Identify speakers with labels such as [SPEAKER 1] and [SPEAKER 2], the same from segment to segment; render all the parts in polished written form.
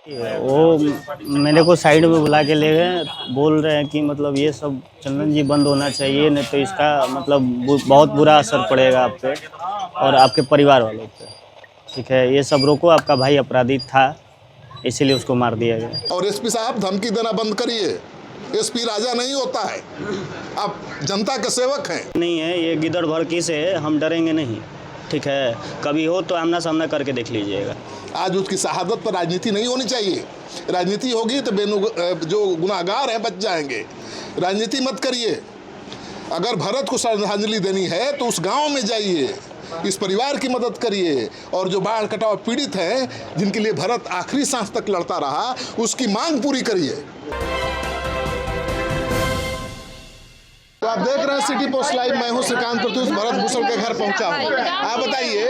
[SPEAKER 1] वो मेरे को साइड में बुला के ले गए, बोल रहे हैं कि मतलब ये सब चंदन जी बंद होना चाहिए, नहीं तो इसका मतलब बहुत बुरा असर पड़ेगा आप पे और आपके परिवार वालों पे। ठीक है, ये सब रोको, आपका भाई अपराधी था इसीलिए उसको मार दिया गया।
[SPEAKER 2] और एसपी साहब धमकी देना बंद करिए। एसपी राजा नहीं होता है, आप जनता के सेवक हैं।
[SPEAKER 1] नहीं है, ये गिदड़ भड़की से हम डरेंगे नहीं। ठीक है, कभी हो तो आमना सामना करके देख लीजिएगा।
[SPEAKER 2] आज उसकी शहादत पर राजनीति नहीं होनी चाहिए। राजनीति होगी तो जो गुनाहगार हैं बच जाएंगे। राजनीति मत करिए। अगर भरत को श्रद्धांजलि देनी है तो उस गांव में जाइए, इस परिवार की मदद करिए, और जो बाढ़ कटाव पीड़ित हैं जिनके लिए भरत आखिरी सांस तक लड़ता रहा, उसकी मांग पूरी करिए। तो आप देख रहे हैं सिटी पोस्ट लाइव, मैं हूं श्रीकांत प्रत्युष, भरत भूषण के घर पहुंचा हूं। आप बताइए।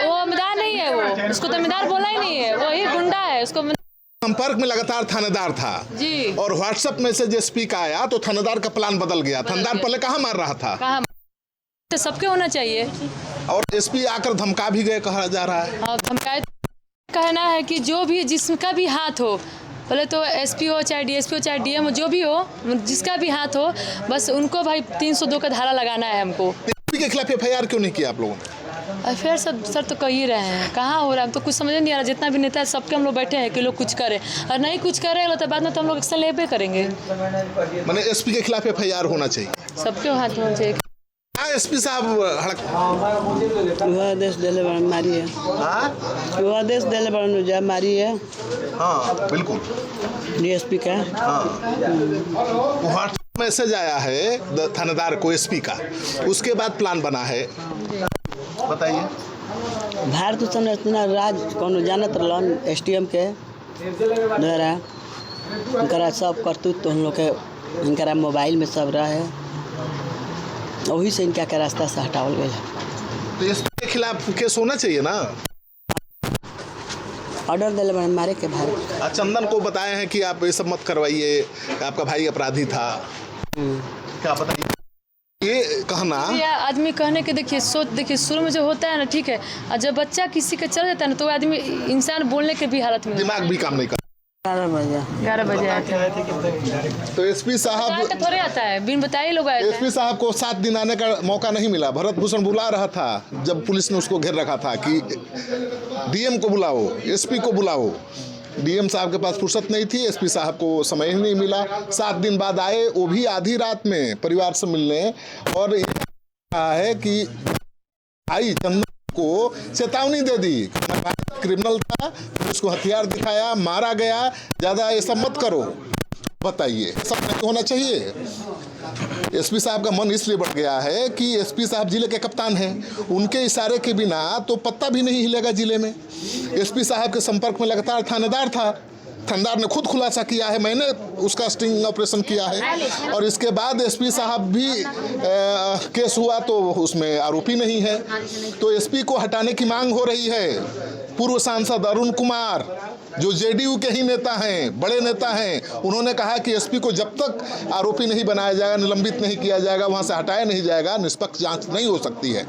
[SPEAKER 3] वो मिदार नहीं है, वो उसको तो मिदार बोला ही नहीं है, वो ही गुंडा है। उसको
[SPEAKER 2] संपर्क में लगातार थानेदार था
[SPEAKER 3] जी,
[SPEAKER 2] और व्हाट्सएप मैसेज एसपी का आया तो थानेदार का प्लान बदल गया। थानेदार पहले कहाँ मार रहा था?
[SPEAKER 3] कहाँ तो सबके होना चाहिए।
[SPEAKER 2] और एसपी आकर धमका भी गए कहा जा रहा है।
[SPEAKER 3] और धमकाए, कहना है कि जो भी जिसका भी हाथ हो, पहले तो एसपी हो चाहे डीएसपी हो चाहे डीएम हो, जो भी हो, जिसका भी हाथ हो, बस उनको भाई 302 का धारा लगाना है हमको।
[SPEAKER 2] एसपी के खिलाफ एफआईआर क्यों नहीं किया आप लोगों ने?
[SPEAKER 3] फिर सर तो कह ही रहे हैं, कहाँ हो रहा है, तो कुछ समझ नहीं आ रहा। जितना भी नेता है सबके हम लोग बैठे हैं कि लोग कुछ करें, और नहीं कुछ करें तो बाद में तो हम लोग एक्शन लेबे करेंगे।
[SPEAKER 2] मैंने एसपी के खिलाफ एफआईआर होना चाहिए,
[SPEAKER 3] सबके हाथ होना चाहिए।
[SPEAKER 2] एसपी साहब
[SPEAKER 4] आदेश दिले बड़न मारी है। वो आदेश दिले बड़न जा मारी है।
[SPEAKER 2] हाँ बिल्कुल,
[SPEAKER 4] डीएसपी का
[SPEAKER 2] व्हाट्सएप मैसेज आया है थानेदार को एसपी का, उसके बाद प्लान बना है। बताइए।
[SPEAKER 4] भारत संरचना राज कौन जानत रहलन एसटीएम के द्वारा इनकरा सब करतूत तो हम लोग के इनकरा मोबाइल में सब रहे, वही से इनका के रास्ता से हटावल गया।
[SPEAKER 2] तो एसपी के खिलाफ केस होना चाहिए ना।
[SPEAKER 4] ऑर्डर दिले बड़न मारे के भारत।
[SPEAKER 2] चंदन को बताए हैं कि आप ये सब मत करवाइए, आपका भाई अपराधी था। क्या बताइए ये कहना।
[SPEAKER 3] आदमी कहने के देखिए शुरू में जो होता है ना, ठीक है, और जब बच्चा किसी का चल जाता है ना, तो आदमी इंसान बोलने के भी हालत में,
[SPEAKER 2] दिमाग भी काम नहीं करता।
[SPEAKER 3] 11 बजे आते हैं
[SPEAKER 2] तो एसपी साहब
[SPEAKER 3] थोड़े आता है, बिन बताए लोग आए थे।
[SPEAKER 2] एसपी साहब को 7 दिन आने का मौका नहीं मिला। भरत भूषण बुला रहा था जब पुलिस ने उसको घेर रखा था कि डीएम को बुलाओ, एसपी को बुलाओ। डीएम साहब के पास फुर्सत नहीं थी, एसपी साहब को समय ही नहीं मिला। 7 दिन बाद आए, वो भी आधी रात में परिवार से मिलने, और कहा है कि आई चंदन को चेतावनी दे दी, क्रिमिनल था, उसको हथियार दिखाया, मारा गया, ज़्यादा ये सब मत करो। बताइए, सब नहीं होना चाहिए। एसपी साहब का मन इसलिए बढ़ गया है कि एसपी साहब जिले के कप्तान हैं, उनके इशारे के बिना तो पत्ता भी नहीं हिलेगा जिले में। एसपी साहब के संपर्क में लगातार थानेदार था, थानेदार ने खुद खुलासा किया है, मैंने उसका स्टिंग ऑपरेशन किया है, और इसके बाद एसपी साहब भी केस हुआ तो उसमें आरोपी नहीं है। तो एसपी को हटाने की मांग हो रही है। पूर्व सांसद अरुण कुमार जो जेडीयू के ही नेता हैं, बड़े नेता हैं, उन्होंने कहा कि एसपी को जब तक आरोपी नहीं बनाया जाएगा, निलंबित नहीं किया जाएगा, वहां से हटाया नहीं जाएगा, निष्पक्ष जांच नहीं हो सकती है।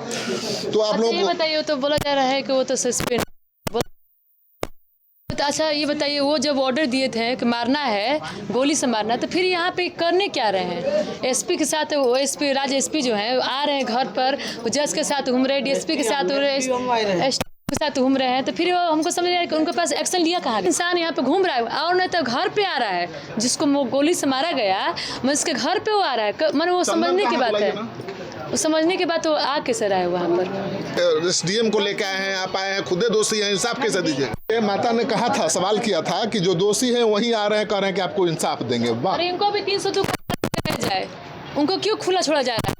[SPEAKER 2] तो आप लोग
[SPEAKER 3] ये बताइए, तो बोला जा रहा है कि वो तो सस्पेंड। अच्छा ये बताइए, वो जब ऑर्डर दिए थे कि मारना है, गोली से मारना, तो फिर यहाँ पे करने क्या रहे हैं? एसपी के साथ वो एसपी राज एसपी जो हैं आ रहे हैं घर पर, जज के साथ घूम रहे हैं, डीएसपी के साथ घूम रहे हैं, तो फिर हमको समझ आया कि उनके पास एक्शन लिया कहाँ? इंसान यहाँ पे घूम रहा है और नहीं तो घर पे आ रहा है, जिसको गोली से मारा गया, मैं उसके घर पे वो आ रहा है। मैंने वो समझने की बात है, वो समझने के बाद तो आ कैसे रहा है वहाँ पर?
[SPEAKER 2] एसडीएम को लेके आए हैं, आप आए हैं, खुदे दोषी हैं, इंसाफ कैसे दीजिए? माता ने कहा था, सवाल किया था कि जो दोषी हैं वही आ रहे हैं, कह रहे हैं कि आपको इंसाफ देंगे।
[SPEAKER 3] और इनको भी 302 जाए, उनको क्यों खुला छोड़ा जा रहा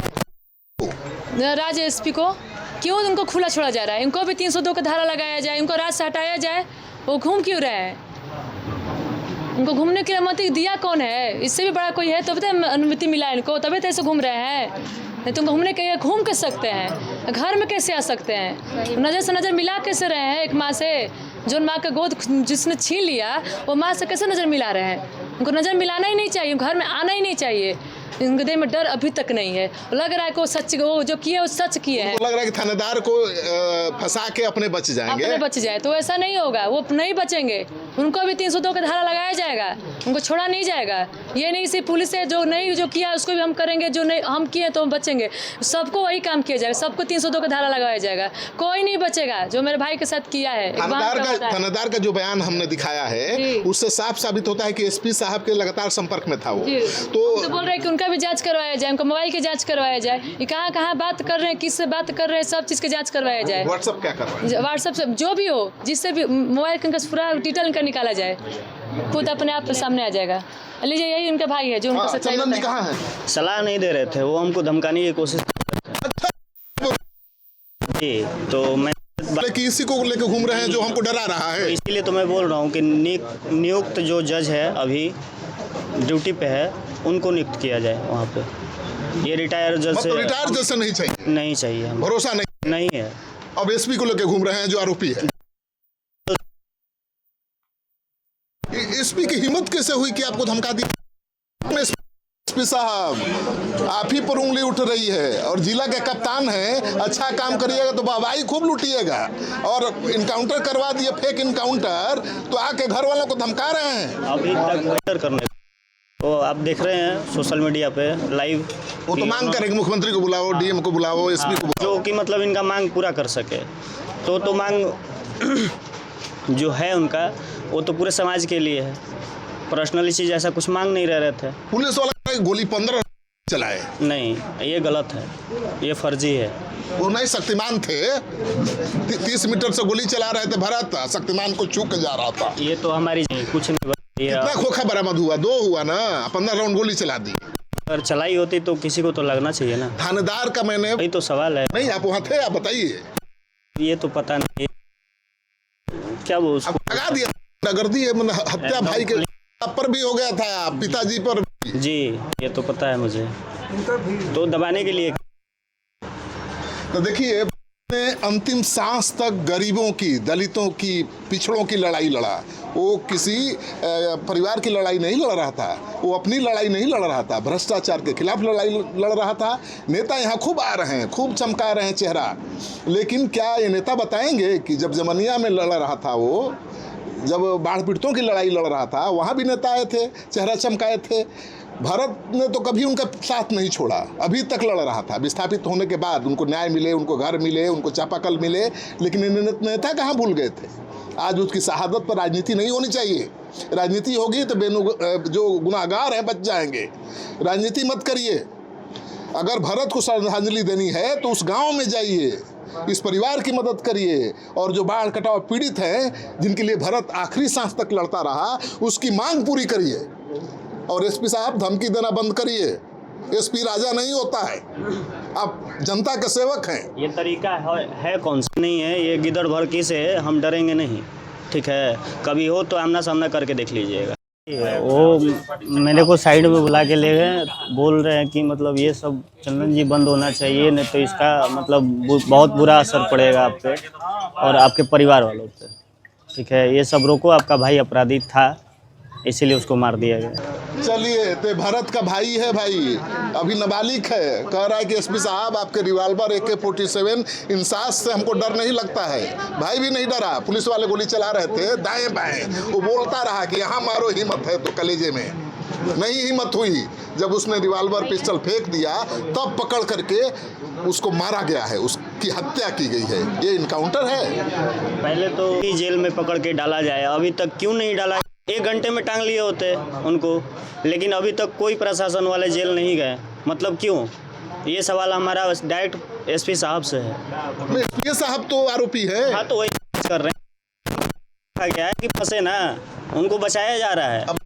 [SPEAKER 3] है? राज एसपी को क्यों उनको खुला छोड़ा जा रहा है? इनको भी 302 का धारा लगाया जाए, इनको राज से हटाया जाए। वो घूम क्यों रहे हैं? उनको घूमने की अनुमति दिया कौन है? इससे भी बड़ा कोई है तभी तो अनुमति मिला इनको, तभी तो ऐसे घूम रहे हैं। नहीं तो घूमने के घूम के सकते हैं, घर में कैसे आ सकते हैं? नज़र से नज़र मिला कैसे रहे हैं? एक माँ से, जो माँ का गोद जिसने छीन लिया, वो माँ से कैसे नज़र मिला रहे हैं? उनको नज़र मिलाना ही नहीं चाहिए, घर में आना ही नहीं चाहिए। इनके दिल में डर अभी तक नहीं है। लग रहा है कि वो सच, वो जो किए वो सच किए हैं।
[SPEAKER 2] तो लग रहा है कि थानेदार को फंसा के अपने बच जाएंगे।
[SPEAKER 3] अपने बच जाए तो ऐसा नहीं होगा, वो नहीं बचेंगे। उनको भी 302 का धारा लगाया जाएगा, उनको छोड़ा नहीं जाएगा। ये नहीं सिर्फ पुलिस है जो नहीं जो किया उसको भी हम करेंगे, जो नहीं हम किए तो हम बचेंगे। सबको वही काम किया जाएगा, सबको 302 का धारा लगाया जाएगा, कोई नहीं बचेगा। जो मेरे भाई के साथ किया है,
[SPEAKER 2] थानेदार का जो बयान हमने दिखाया है उससे साफ साबित होता है कि एसपी साहब के लगातार संपर्क में था वो।
[SPEAKER 3] तो बोल रहे हैं कि उनका भी जांच करवाया जाए, उनका मोबाइल की जांच करवाया जाए, ये कहाँ बात कर रहे हैं, किससे बात कर रहे हैं, सब चीज़ की जांच करवाया जाए।
[SPEAKER 2] व्हाट्सएप क्या कर रहे हैं,
[SPEAKER 3] व्हाट्सएप से जो भी हो, जिससे भी मोबाइल का पूरा डिटेल इनका निकाला जाए, खुद अपने आप सामने आ जाएगा। लीजिए यही उनका भाई है जो उनको सच्चाई
[SPEAKER 2] चंदन जी
[SPEAKER 3] बताए।
[SPEAKER 2] कहाँ है?
[SPEAKER 1] सलाह नहीं दे रहे थे, वो हमको धमकाने की कोशिश जी। तो मैं
[SPEAKER 2] कि इसी को लेकर घूम रहे हैं जो हमको डरा रहा है।
[SPEAKER 1] इसीलिए तो मैं बोल रहा हूँ कि नियुक्त जो जज है अभी ड्यूटी पे है, उनको नियुक्त किया जाए वहाँ पे। ये रिटायर जज से
[SPEAKER 2] रिटायर जज से नहीं चाहिए,
[SPEAKER 1] नहीं चाहिए, हम
[SPEAKER 2] भरोसा
[SPEAKER 1] नहीं है।
[SPEAKER 2] अब एसपी को लेकर घूम रहे हैं जो आरोपी है। एसपी की हिम्मत कैसे हुई कि आपको धमका दिया? एसपी साहब आप ही पर उंगली उठ रही है और जिला के कप्तान हैं, अच्छा काम करिएगा तो वाहवाही खूब लूटिएगा, और इनकाउंटर करवा दिए, फेक इनकाउंटर, तो आके घर वालों को धमका रहे हैं।
[SPEAKER 1] अभी तक वेटर करने तो आप देख रहे हैं सोशल मीडिया पे लाइव,
[SPEAKER 2] वो तो मांग करेंगे मुख्यमंत्री को बुलाओ, डीएम को बुलाओ, एसपी को बुलाओ,
[SPEAKER 1] जो कि मतलब इनका मांग पूरा कर सके। तो मांग जो है उनका वो तो पूरे समाज के लिए है, पर्सनली चीज़ ऐसा कुछ मांग नहीं रहे थे।
[SPEAKER 2] पुलिस वाला गोली 15 चलाए,
[SPEAKER 1] नहीं ये गलत है, ये फर्जी है।
[SPEAKER 2] वो नहीं शक्तिमान थे, 30 मीटर से गोली चला रहे थे, भरत शक्तिमान को छू के जा रहा था।
[SPEAKER 1] ये तो हमारी कुछ नहीं,
[SPEAKER 2] कितना खोखा बरामद हुआ? 2 हुआ ना, 15 राउंड गोली चला दी।
[SPEAKER 1] अगर चलाई होती तो किसी को तो लगना चाहिए ना।
[SPEAKER 2] थानेदार का मैंने
[SPEAKER 1] वही तो सवाल है।
[SPEAKER 2] नहीं, आप वहाँ थे, आप बताइए।
[SPEAKER 1] ये तो पता नहीं क्या वो उसको
[SPEAKER 2] लगा दिया, गर्दी है, मतलब हत्या भाई के पर भी हो गया था, पिताजी पर भी।
[SPEAKER 1] जी ये तो पता है मुझे, तो दबाने के लिए।
[SPEAKER 2] तो देखिए अंतिम सांस तक गरीबों की, दलितों की, पिछड़ों की लड़ाई लड़ा। वो किसी परिवार की लड़ाई नहीं लड़ रहा था, वो अपनी लड़ाई नहीं लड़ रहा था, भ्रष्टाचार के खिलाफ लड़ाई लड़ रहा था। नेता यहाँ खूब आ रहे हैं, खूब चमका रहे हैं चेहरा, लेकिन क्या ये नेता बताएंगे कि जब जमनिया में लड़ रहा था, वो जब बाढ़ पीड़ितों की लड़ाई लड़ रहा था, वहाँ भी नेता आए थे, चेहरा चमकाए थे। भारत ने तो कभी उनका साथ नहीं छोड़ा, अभी तक लड़ रहा था। विस्थापित होने के बाद उनको न्याय मिले, उनको घर मिले, उनको चापाकल मिले, लेकिन नेता कहाँ भूल गए थे। आज उसकी शहादत पर राजनीति नहीं होनी चाहिए। राजनीति होगी तो जो गुनाहगार हैं बच जाएंगे। राजनीति मत करिए। अगर भारत को श्रद्धांजलि देनी है तो उस गांव में जाइए, इस परिवार की मदद करिए, और जो बाढ़ कटाव पीड़ित हैं, जिनके लिए भारत आखिरी सांस तक लड़ता रहा, उसकी मांग पूरी करिए। और एसपी साहब धमकी देना बंद करिए। एसपी राजा नहीं होता है, आप जनता के सेवक हैं।
[SPEAKER 1] ये तरीका है कौन सा? नहीं है, ये गिदड़ भड़की से हम डरेंगे नहीं, ठीक है? कभी हो तो आमना सामना करके देख लीजिएगा। वो मेरे को साइड में बुला के ले गए, बोल रहे हैं कि मतलब ये सब चंदन जी बंद होना चाहिए, नहीं तो इसका मतलब बहुत बुरा असर पड़ेगा आप पे और आपके परिवार वालों पे, ठीक है? ये सब रोको, आपका भाई अपराधी था, इसीलिए उसको मार दिया गया।
[SPEAKER 2] चलिए, तो भारत का भाई है, भाई अभी नाबालिग है, कह रहा है कि एसपी साहब आपके रिवाल्वर AK-47 इंसास से हमको डर नहीं लगता है। भाई भी नहीं डरा, पुलिस वाले गोली चला रहे थे दाएं बाएं, वो बोलता रहा कि यहाँ मारो, हिम्मत है तो कलेजे में। नहीं हिम्मत हुई, जब उसने रिवाल्वर पिस्टल फेंक दिया तब पकड़ करके उसको मारा गया है, उसकी हत्या की गई है। ये इनकाउंटर है।
[SPEAKER 1] पहले तो जेल में पकड़ के डाला जाए, अभी तक क्यों नहीं डाला? 1 घंटे में टांग लिए होते उनको, लेकिन अभी तक कोई प्रशासन वाले जेल नहीं गए, मतलब क्यों? ये सवाल हमारा डायरेक्ट एसपी साहब से है।
[SPEAKER 2] एसपी साहब तो आरोपी है।
[SPEAKER 1] हाँ तो वही कर रहे हैं, क्या है कि फंसे ना, उनको बचाया जा रहा है,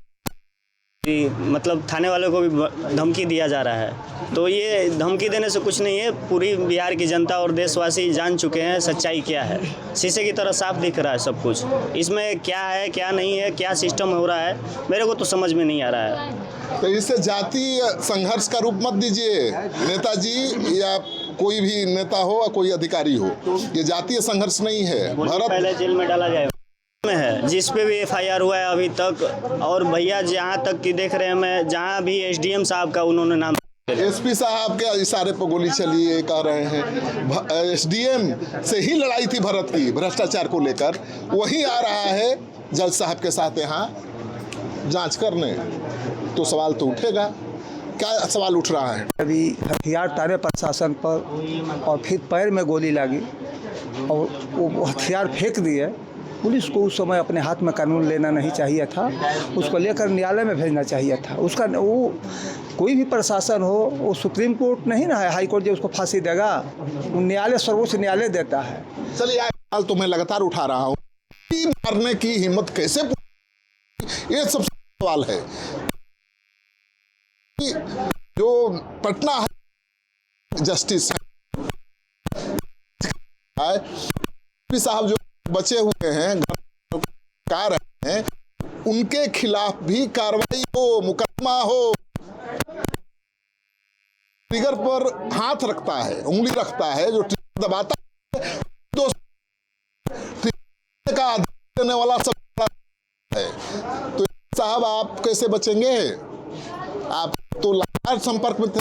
[SPEAKER 1] मतलब थाने वाले को भी धमकी दिया जा रहा है। तो ये धमकी देने से कुछ नहीं है, पूरी बिहार की जनता और देशवासी जान चुके हैं सच्चाई क्या है। शीशे की तरह साफ दिख रहा है सब कुछ, इसमें क्या है क्या नहीं है, क्या सिस्टम हो रहा है, मेरे को तो समझ में नहीं आ रहा है।
[SPEAKER 2] तो इससे जातीय संघर्ष का रूप मत दीजिए नेताजी, या कोई भी नेता हो या कोई अधिकारी हो, ये जातीय संघर्ष नहीं है। भारत
[SPEAKER 1] पहले जेल में डाला जाए, में है जिस पे भी एफआईआर हुआ है अभी तक। और भैया जहाँ तक कि देख रहे हैं, मैं जहाँ भी एसडीएम साहब का उन्होंने नाम,
[SPEAKER 2] एसपी साहब के इशारे पर गोली चली ये कह रहे हैं। एसडीएम से ही लड़ाई थी भरत की भ्रष्टाचार को लेकर, वही आ रहा है जज साहब के साथ यहाँ जांच करने, तो सवाल तो उठेगा। क्या सवाल उठ रहा है?
[SPEAKER 5] अभी हथियार तारे प्रशासन पर और फिर पैर में गोली लगी और वो हथियार फेंक दिए। पुलिस को उस समय अपने हाथ में कानून लेना नहीं चाहिए था, उसको लेकर न्यायालय में भेजना चाहिए था। उसका वो कोई भी प्रशासन हो, वो सुप्रीम कोर्ट नहीं ना है, हाई कोर्ट जो उसको फांसी देगा, वो न्यायालय सर्वोच्च न्यायालय देता है।
[SPEAKER 2] चलिए सवाल तो मैं लगातार उठा रहा हूँ, मारने की हिम्मत कैसे, ये सब सवाल है। जो पटना जस्टिस है साहब जो बचे हुए हैं, कार हैं, उनके खिलाफ भी कार्रवाई हो, मुकदमा हो। ट्रिगर पर हाथ रखता है, उंगली रखता है, जो ट्रिगर दबाता है, तो ट्रिगर का देने वाला सब है। तो साहब आप कैसे बचेंगे? आप तो लगातार संपर्क में थे।